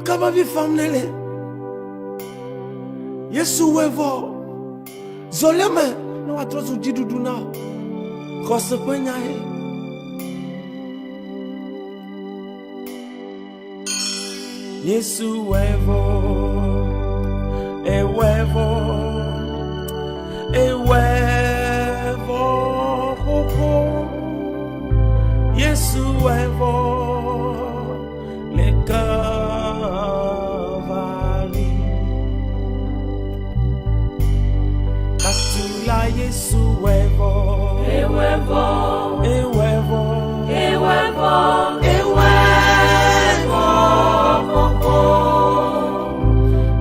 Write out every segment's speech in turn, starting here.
kaba vi famnele. Yesu wevo. Zoleme no atrozu jidudu na. Kosepenya e. Yesu wevo. E wevo. E wevo. Ho ho. Yesu wevo. Le Calvary. Katula Yesu wevo. E wevo. E wevo. E wevo. E wevo.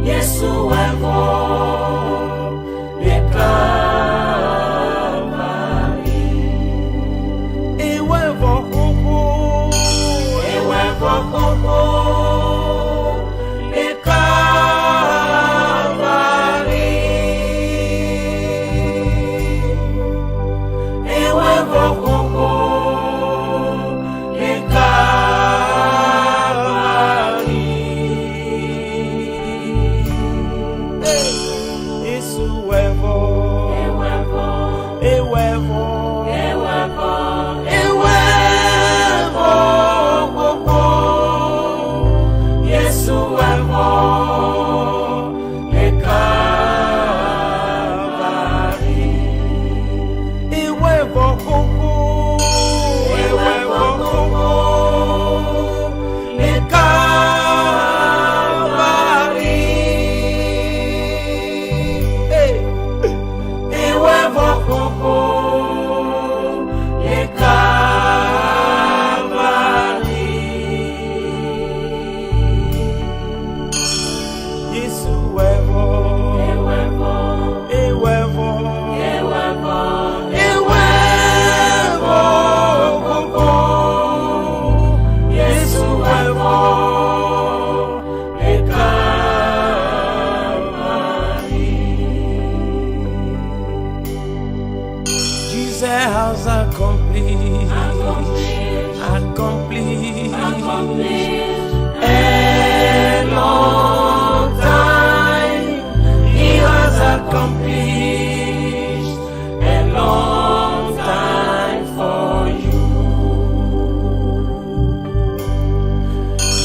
Yesu wevo. Le Calvary. E wevo. E wevo. Le Calvary. E wevo. Le Calvary. Yesu wevo. E wevo. E wevo. E wevo. E wevo. Yesu wevo. Le Calvary. E wevo. E wevo. Le Calvary. E wevo. Le Calvary. Yesu wevo. E wevo. E wevo. E wevo. E wevo. Yesu wevo. Le Calvary. Jesus has accomplished a long time. He has accomplished a long time for you.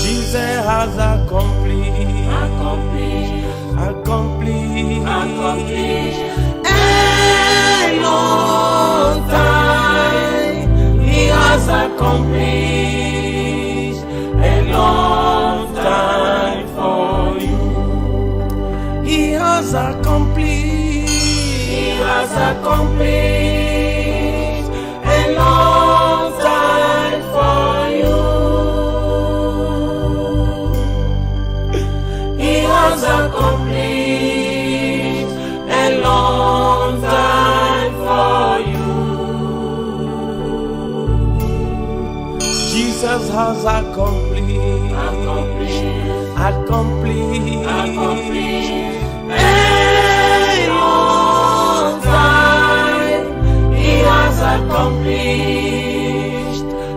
Jesus has accomplished a long time. He has accomplished a long time for you. He has accomplished a long time for you. He has accomplished a long time for you. Jesus has accomplished a long time. He has accomplished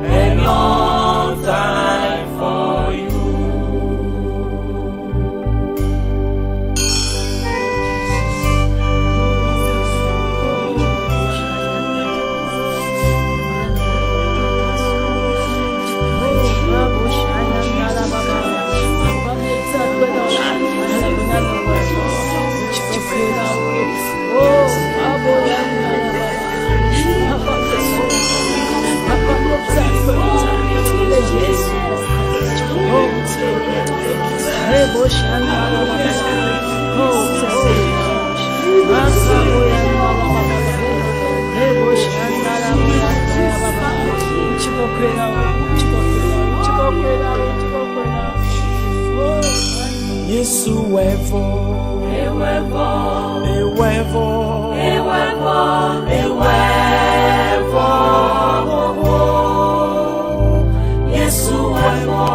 a long time for you. Yesu wevo. E wevo. E wevo. E wevo. E wevo. Yesu wevo.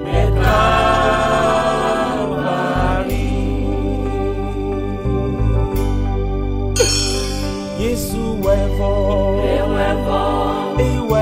Le Calvary. Yesu wevo. E wevo. E wevo.